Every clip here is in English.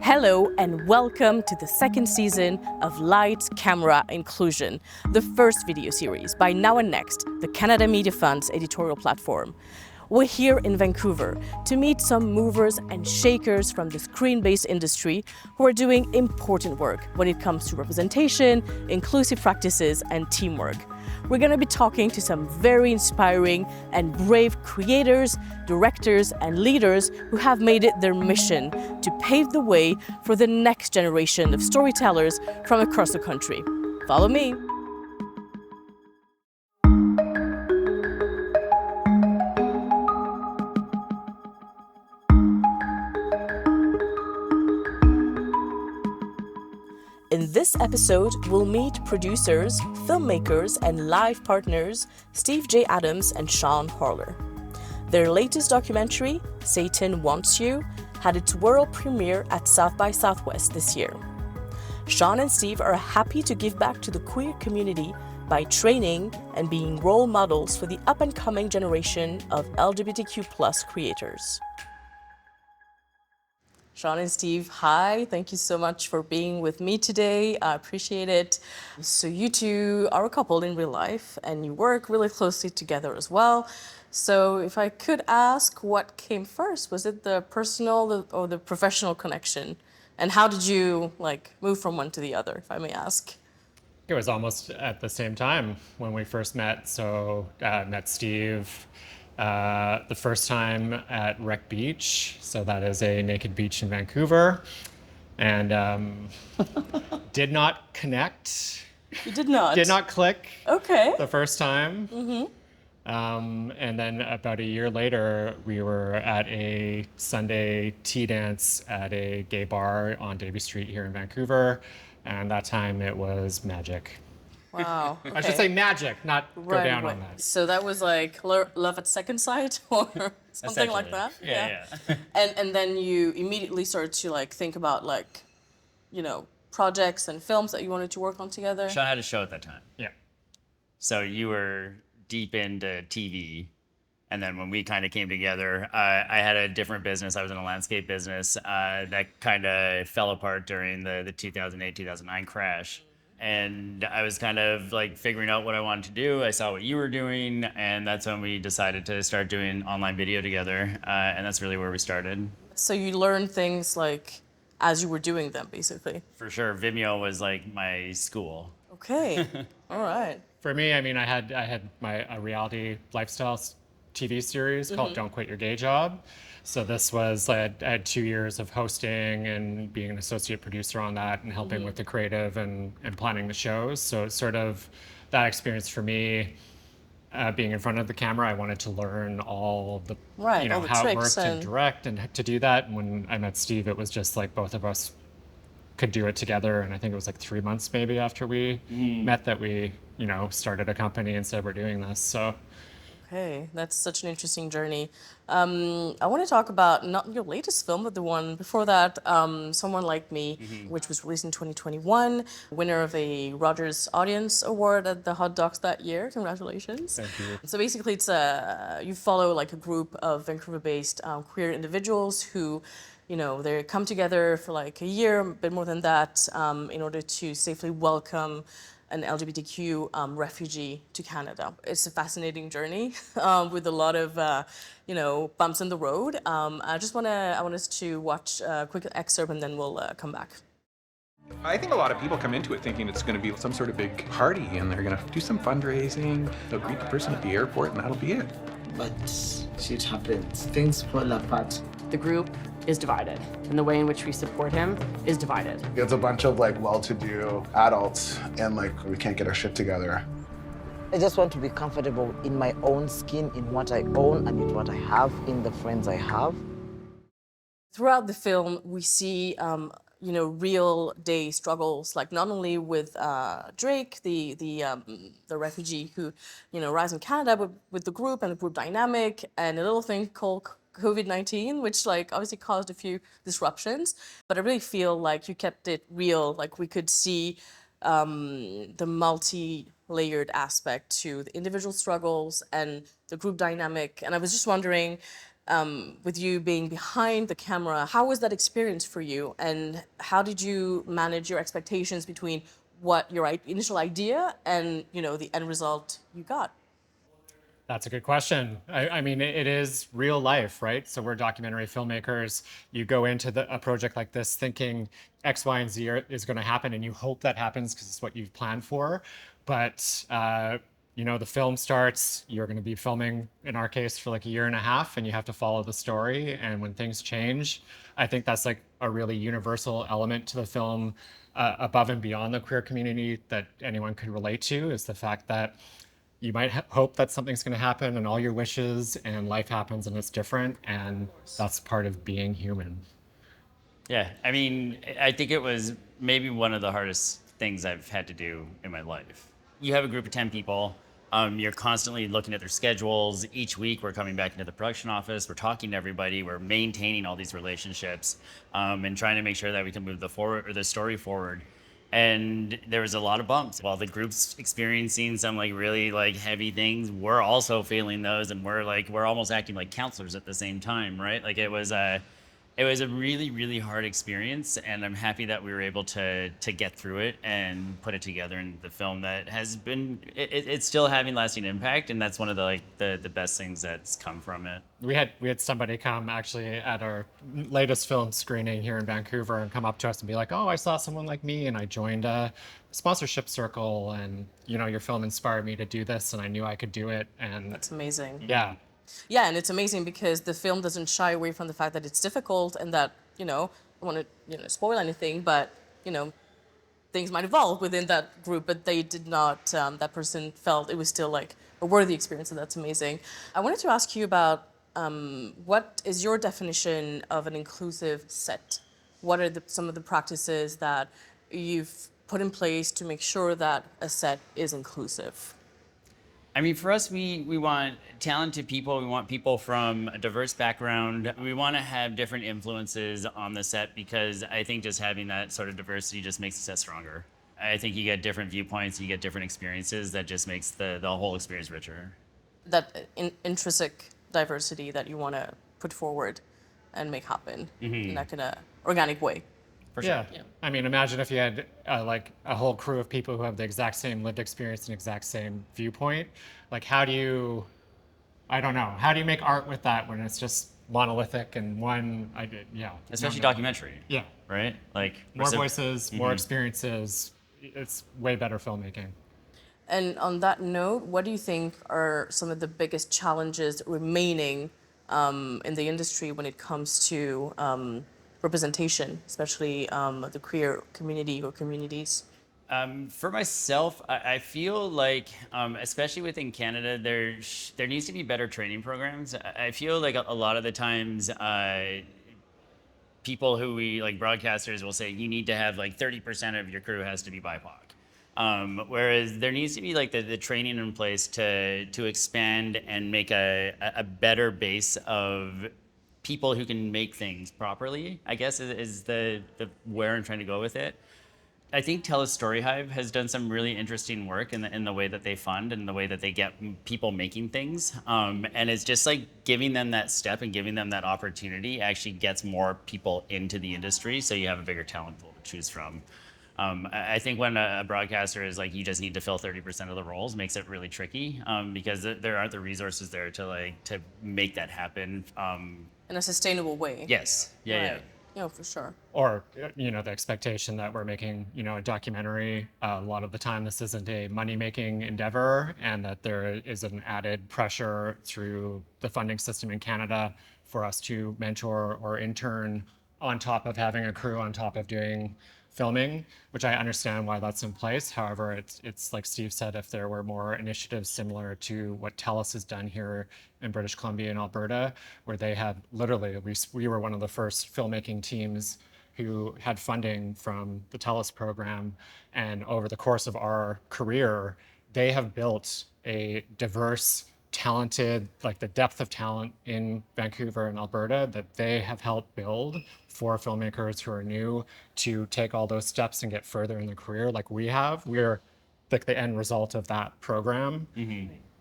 Hello and welcome to the second season of Lights, Camera, Inclusion, the first video series by Now and Next, the Canada Media Fund's editorial platform. We're here in Vancouver to meet some movers and shakers from the screen-based industry who are doing important work when it comes to representation, inclusive practices, and teamwork. We're going to be talking to some very inspiring and brave creators, directors, and leaders who have made it their mission to pave the way for the next generation of storytellers from across the country. Follow me. In this episode, we'll meet producers, filmmakers, and live partners Steve J. Adams and Sean Horlor. Their latest documentary, Satan Wants You, had its world premiere at South by Southwest this year. Sean and Steve are happy to give back to the queer community by training and being role models for the up-and-coming generation of LGBTQ+ creators. Sean and Steve, hi. Thank you so much for being with me today. I appreciate it. So you two are a couple in real life and you work really closely together as well. So if I could ask, what came first? Was it the personal or the professional connection? And how did you move from one to the other, if I may ask? It was almost at the same time when we first met. So met Steve the first time at Wreck Beach, so that is a naked beach in Vancouver, and did not connect. You did not? Did not click. Okay. The first time. Mm-hmm. And then about a year later, we were at a Sunday tea dance at a gay bar on Davie Street here in Vancouver, and that time it was magic. Wow. Okay. I should say magic, not go down on that. So that was like love at second sight or something like that? Yeah. And then you immediately started to think about projects and films that you wanted to work on together? Sean had a show at that time. Yeah. So you were deep into TV. And then when we kind of came together, I had a different business. I was in a landscape business that kind of fell apart during the 2008-2009 crash. And I was kind of figuring out what I wanted to do. I saw what you were doing, and that's when we decided to start doing online video together. And that's really where we started. So you learned things as you were doing them, basically. For sure, Vimeo was my school. Okay, all right. For me, I had a reality lifestyle TV series called Don't Quit Your Gay Job. So this was, I had 2 years of hosting and being an associate producer on that and helping with the creative and planning the shows. So it's sort of that experience for me, being in front of the camera. I wanted to learn all the, all the how it tricks worked and direct, and to do that. And when I met Steve, it was just both of us could do it together. And I think it was 3 months maybe after we met that we, started a company and said we're doing this. So. Okay, that's such an interesting journey. I want to talk about not your latest film, but the one before that, Someone Like Me, which was released in 2021, winner of a Rogers Audience Award at the Hot Docs that year. Congratulations. Thank you. So basically, it's you follow a group of Vancouver-based queer individuals who, they come together for a year, a bit more than that, in order to safely welcome an LGBTQ refugee to Canada. It's a fascinating journey with a lot of, bumps in the road. I want us to watch a quick excerpt and then we'll come back. I think a lot of people come into it thinking it's going to be some sort of big party and they're going to do some fundraising, they'll greet the person at the airport and that'll be it. But shit happens, things fall apart. The group is divided, and the way in which we support him is divided. It's a bunch of well-to-do adults, and we can't get our shit together. I just want to be comfortable in my own skin, in what I own and in what I have, in the friends I have. Throughout the film, we see real day struggles, not only with Drake, the refugee who arrives in Canada, but with the group and the group dynamic, and a little thing called COVID-19, which obviously caused a few disruptions, but I really feel you kept it real. We could see the multi-layered aspect to the individual struggles and the group dynamic. And I was just wondering, with you being behind the camera, how was that experience for you? And how did you manage your expectations between what your initial idea and, the end result you got? That's a good question. I mean, it is real life, right? So we're documentary filmmakers. You go into a project like this thinking X, Y, and Z is going to happen, and you hope that happens because it's what you've planned for. But the film starts. You're going to be filming, in our case, for like a year and a half, and you have to follow the story. And when things change, I think that's like a really universal element to the film, above and beyond the queer community, that anyone could relate to, is the fact that you might hope that something's going to happen and all your wishes, and life happens and it's different, and that's part of being human. Yeah, I mean, I think it was maybe one of the hardest things I've had to do in my life. You have a group of 10 people. You're constantly looking at their schedules. Each week we're coming back into the production office. We're talking to everybody. We're maintaining all these relationships, and trying to make sure that we can move the story forward. And there was a lot of bumps. While the group's experiencing some really heavy things, we're also feeling those, and we're almost acting like counselors at the same time, right? Like it was a really, really hard experience, and I'm happy that we were able to get through it and put it together in the film that has been, it's still having lasting impact, and that's one of the best things that's come from it. We had somebody come actually at our latest film screening here in Vancouver and come up to us and be like, "Oh, I saw someone like me, and I joined a sponsorship circle, and your film inspired me to do this, and I knew I could do it." And That's amazing. yeah. Yeah, and it's amazing because the film doesn't shy away from the fact that it's difficult, and that, I don't want to spoil anything, but, things might evolve within that group, but they did not, that person felt it was still a worthy experience, and that's amazing. I wanted to ask you about what is your definition of an inclusive set? What are some of the practices that you've put in place to make sure that a set is inclusive? I mean, for us, we want talented people. We want people from a diverse background. We want to have different influences on the set, because I think just having that sort of diversity just makes the set stronger. I think you get different viewpoints, you get different experiences, that just makes the whole experience richer. That intrinsic diversity that you want to put forward and make happen in that kind of organic way. For sure. Yeah. I mean, imagine if you had a whole crew of people who have the exact same lived experience and exact same viewpoint. How do you make art with that when it's just monolithic and one? Especially documentary. Yeah. Right? More voices, more experiences. It's way better filmmaking. And on that note, what do you think are some of the biggest challenges remaining in the industry when it comes to representation, especially the queer community or communities? For myself, I feel like, especially within Canada, there needs to be better training programs. I feel like a lot of the times, people who broadcasters will say, you need to have 30% of your crew has to be BIPOC. Whereas there needs to be the training in place to expand and make a better base of people who can make things properly, I guess is the where I'm trying to go with it. I think Tell a Story Hive has done some really interesting work in the way that they fund and the way that they get people making things. And it's just giving them that step and giving them that opportunity actually gets more people into the industry, so you have a bigger talent pool to choose from. I think when a broadcaster is you just need to fill 30% of the roles, makes it really tricky, because there aren't the resources there to make that happen. In a sustainable way. Yes. Yeah. Right. Yeah, for sure. Or, the expectation that we're making, a documentary. A lot of the time, this isn't a money-making endeavor, and that there is an added pressure through the funding system in Canada for us to mentor or intern on top of having a crew, on top of doing filming, which I understand why that's in place. However, it's like Steve said, if there were more initiatives similar to what TELUS has done here in British Columbia and Alberta, where they had literally, we were one of the first filmmaking teams who had funding from the TELUS program. And over the course of our career, they have built a diverse, talented, the depth of talent in Vancouver and Alberta that they have helped build for filmmakers who are new to take all those steps and get further in their career like we have. We're the end result of that program.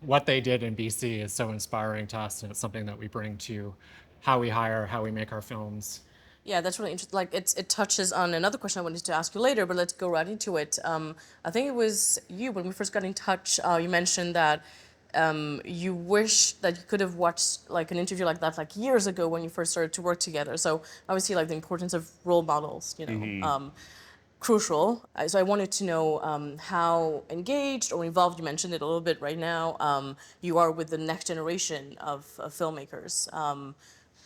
what they did in BC is so inspiring to us, and it's something that we bring to how we hire, how we make our films. Yeah, that's really interesting. Like it touches on another question I wanted to ask you later, but let's go right into it. I think it was you when we first got in touch. You mentioned that you wish that you could have watched like an interview like that like years ago when you first started to work together. So obviously, like the importance of role models, you know, crucial. So I wanted to know how engaged or involved, you mentioned it a little bit right now, you are with the next generation of filmmakers.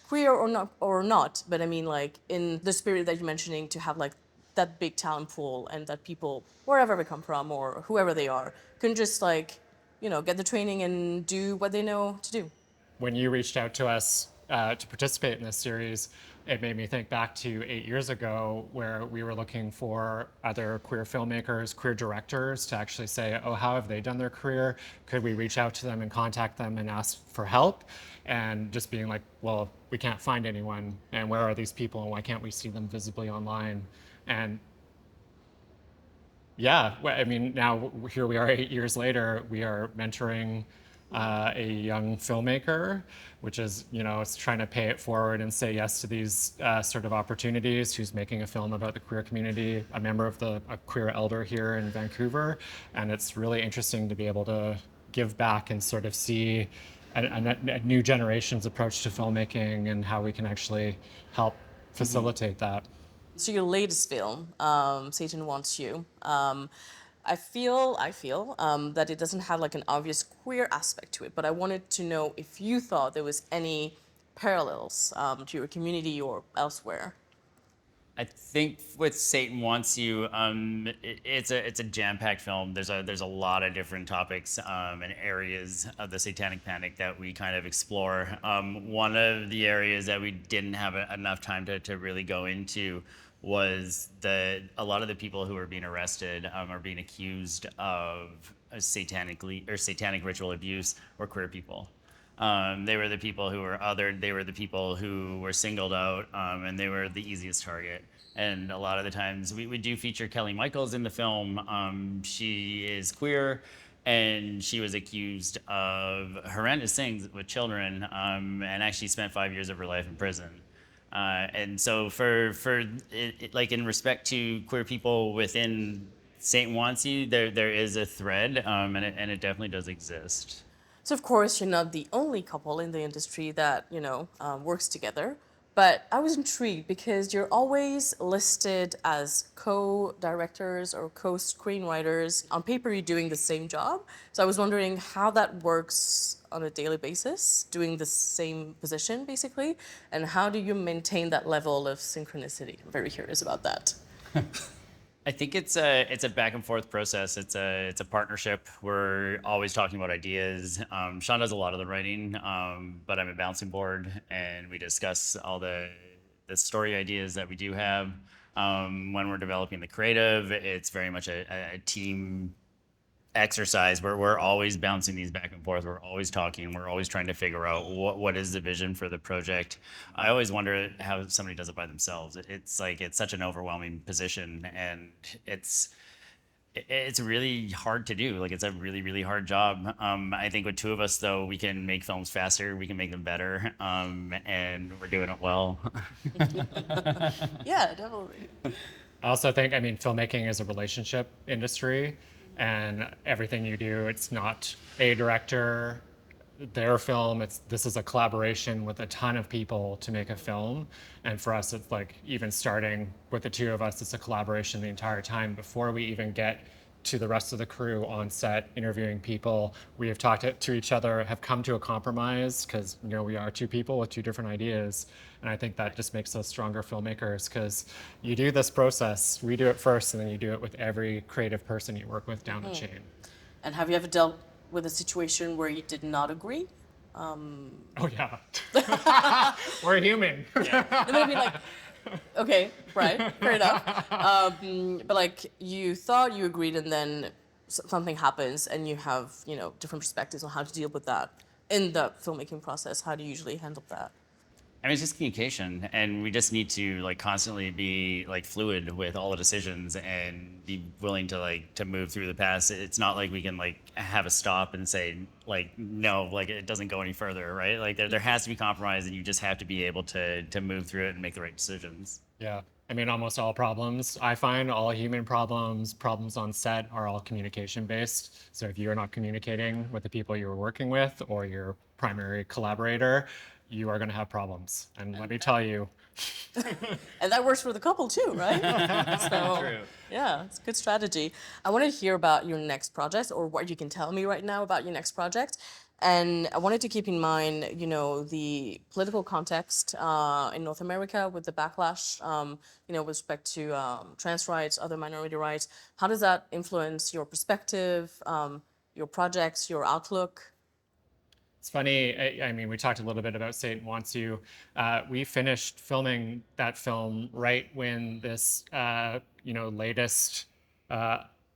Queer or not, but I mean like in the spirit that you're mentioning, to have like that big talent pool and that people, wherever they come from or whoever they are, can just like, you know, get the training and do what they know to do. When you reached out to us to participate in this series, it made me think back to 8 years ago where we were looking for other queer filmmakers, queer directors to actually say, oh, how have they done their career? Could we reach out to them and contact them and ask for help? And just being like, well, we can't find anyone, and where are these people, and why can't we see them visibly online? And yeah, I mean, now here we are 8 years later, we are mentoring a young filmmaker, which is, you know, it's trying to pay it forward and say yes to these sort of opportunities, who's making a film about the queer community, a member of a queer elder here in Vancouver. And it's really interesting to be able to give back and sort of see a new generation's approach to filmmaking and how we can actually help facilitate that. So your latest film, Satan Wants You, I feel that it doesn't have like an obvious queer aspect to it, but I wanted to know if you thought there was any parallels to your community or elsewhere. I think with Satan Wants You, it's a jam-packed film. There's a lot of different topics and areas of the satanic panic that we kind of explore. One of the areas that we didn't have enough time to really go into was a lot of the people who are being arrested are being accused of satanic ritual abuse were queer people. They were the people who were othered, they were the people who were singled out, and they were the easiest target. And a lot of the times, we do feature Kelly Michaels in the film. She is queer, and she was accused of horrendous things with children, and actually spent 5 years of her life in prison. And so like in respect to queer people within Satan Wants You, there is a thread, and it definitely does exist. So of course you're not the only couple in the industry that, you know, works together, but I was intrigued because you're always listed as co-directors or co-screenwriters. On paper, you're doing the same job. So I was wondering how that works on a daily basis, doing the same position basically, and how do you maintain that level of synchronicity? I'm very curious about that. I think it's a back and forth process. It's a partnership. We're always talking about ideas. Sean does a lot of the writing, but I'm a bouncing board, and we discuss all the story ideas that we do have. When we're developing the creative, it's very much a team exercise where we're always bouncing these back and forth. We're always talking. We're always trying to figure out what is the vision for the project. I always wonder how somebody does it by themselves. It's such an overwhelming position, and it's really hard to do. Like, it's a really, really hard job. I think with two of us, though, we can make films faster. We can make them better, and we're doing it well. Yeah, definitely. I also think, I mean, filmmaking is a relationship industry, and everything you do, it's not a director, their film, this is a collaboration with a ton of people to make a film. And for us, it's like, even starting with the two of us, it's a collaboration the entire time. Before we even get to the rest of the crew on set, interviewing people, we have talked to each other, have come to a compromise, because, you know, we are two people with two different ideas. And I think that just makes us stronger filmmakers, because you do this process, we do it first, and then you do it with every creative person you work with down the chain. And have you ever dealt with a situation where you did not agree? Oh yeah, we're human. Yeah. And then be like, okay, right, fair enough. But like, you thought you agreed, and then something happens, and you have, you know, different perspectives on how to deal with that in the filmmaking process. How do you usually handle that? I mean, it's just communication, and we just need to like constantly be like fluid with all the decisions and be willing to to move through the past. It's not like we can like have a stop and say like no, like it doesn't go any further, right? Like there has to be compromise, and you just have to be able to move through it and make the right decisions. Yeah. I mean, almost all problems, I find all human problems on set are all communication based. So if you're not communicating with the people you're working with or your primary collaborator, you are going to have problems. And let me tell you. And that works for the couple too, right? So, True. yeah, it's a good strategy. I want to hear about your next project, or what you can tell me right now about your next project. And I wanted to keep in mind, you know, the political context in North America with the backlash, you know, with respect to trans rights, other minority rights. How does that influence your perspective, your projects, your outlook? It's funny, I mean, we talked a little bit about Satan Wants You. We finished filming that film right when this, you know, latest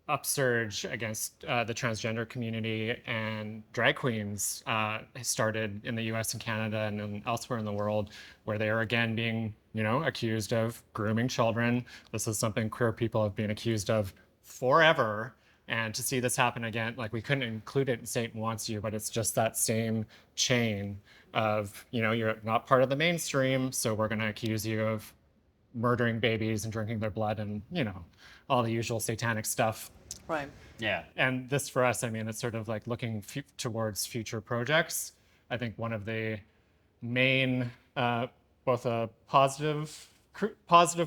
upsurge against the transgender community and drag queens started in the US and Canada and then elsewhere in the world, where they are again being, you know, accused of grooming children. This is something queer people have been accused of forever. And to see this happen again, like we couldn't include it in Satan Wants You, but it's just that same chain of, you know, you're not part of the mainstream, so we're going to accuse you of murdering babies and drinking their blood and, you know, all the usual satanic stuff. Right. Yeah. And this for us, I mean, it's sort of like looking towards future projects. I think one of the main, both a positive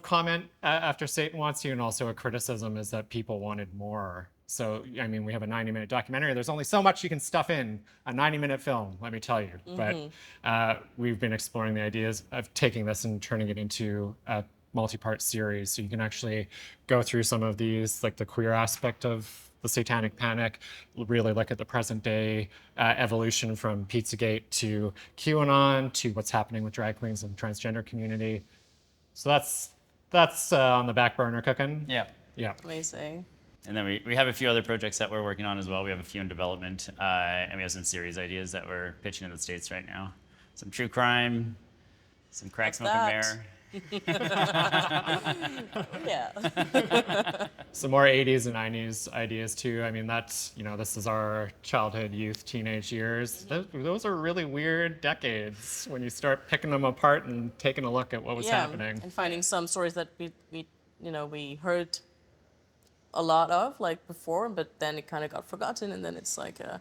comment after Satan Wants You and also a criticism is that people wanted more. So, I mean, we have a 90-minute documentary. There's only so much you can stuff in a 90-minute film, let me tell you. Mm-hmm. But we've been exploring the ideas of taking this and turning it into a multi-part series. So you can actually go through some of these, like the queer aspect of the satanic panic, really look at the present day evolution from Pizzagate to QAnon to what's happening with drag queens and the transgender community. So that's on the back burner cooking. Yeah. Yeah. Amazing. And then we have a few other projects that we're working on as well. We have a few in development, and we have some series ideas that we're pitching in the States right now. Some true crime, some crack smoking bear. Yeah. Some more 80s and 90s ideas too. I mean, that's, you know, this is our childhood, youth, teenage years. Those are really weird decades when you start picking them apart and taking a look at what was happening. And finding some stories that we heard a lot of like before, but then it kind of got forgotten, and then it's like a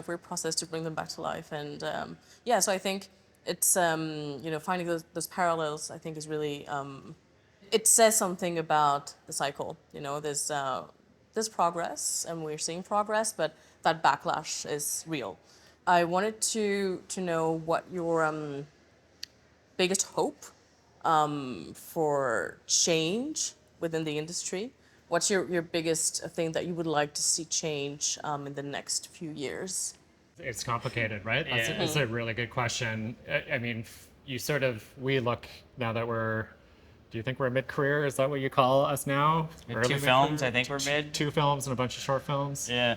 weird process to bring them back to life. And yeah, so I think it's you know, finding those parallels, I think, is really it says something about the cycle. You know, there's progress, and we're seeing progress, but that backlash is real. I wanted to know what your biggest hope for change within the industry. What's your biggest thing that you would like to see change in the next few years? it's complicated, right? Yeah. That's a really good question. I mean, we look now that do you think we're mid-career? Is that what you call us now? Two films, I think we're mid. Two films and a bunch of short films. Yeah.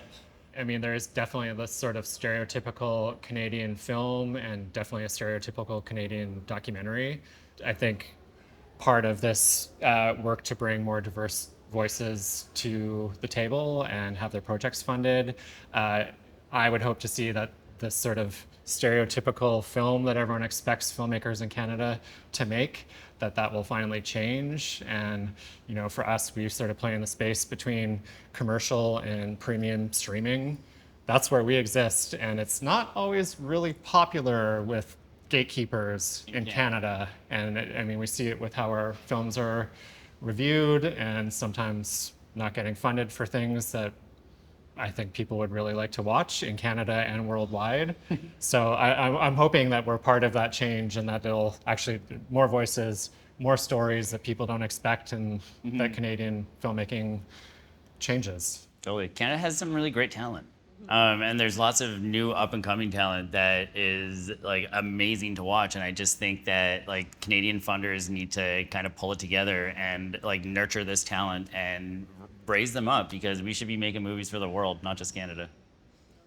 I mean, there's definitely this sort of stereotypical Canadian film and definitely a stereotypical Canadian documentary. I think part of this work to bring more diverse voices to the table and have their projects funded, I would hope to see that this sort of stereotypical film that everyone expects filmmakers in Canada to make, that will finally change. And, you know, for us, we sort of play in the space between commercial and premium streaming. That's where we exist. And it's not always really popular with gatekeepers in Canada. And I mean, we see it with how our films are reviewed and sometimes not getting funded for things that I think people would really like to watch in Canada and worldwide. So I'm hoping that we're part of that change and that there'll actually more voices, more stories that people don't expect, and that Canadian filmmaking changes. Totally. Canada has some really great talent. And there's lots of new up and coming talent that is like amazing to watch. And I just think that like Canadian funders need to kind of pull it together and like nurture this talent and raise them up, because we should be making movies for the world, not just Canada.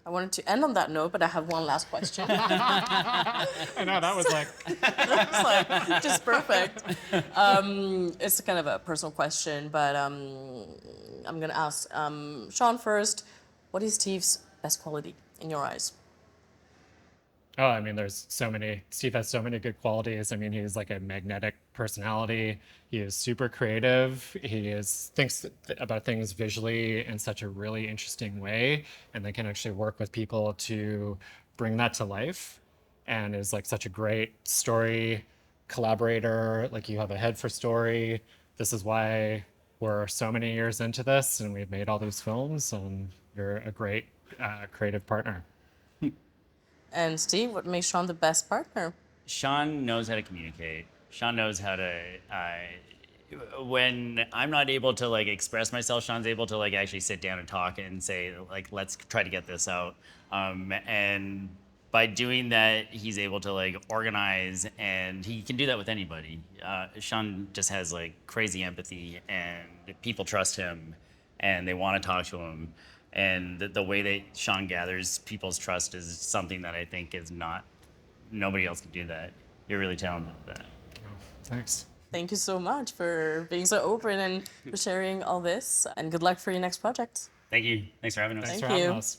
I wanted to end on that note, but I have one last question. I know, that was like, It's like just perfect. It's kind of a personal question, but I'm gonna ask Sean first. What is Steve's best quality in your eyes? oh, I mean, there's so many, Steve has so many good qualities. I mean, he's like a magnetic personality. He is super creative. Thinks about things visually in such a really interesting way, and they can actually work with people to bring that to life, and is like such a great story collaborator. Like, you have a head for story. This is why we're so many years into this and we've made all these films, and you're a great creative partner. And Steve, what makes Sean the best partner? Sean knows how to communicate. Sean knows how to, when I'm not able to like express myself, Sean's able to like actually sit down and talk and say like, let's try to get this out. And by doing that, he's able to like organize, and he can do that with anybody. Sean just has like crazy empathy, and people trust him and they want to talk to him. And the way that Sean gathers people's trust is something that I think is nobody else can do that. You're really talented at that. Thanks. Thank you so much for being so open and for sharing all this. And good luck for your next project. Thanks for having us. Thanks Thank for having you. us.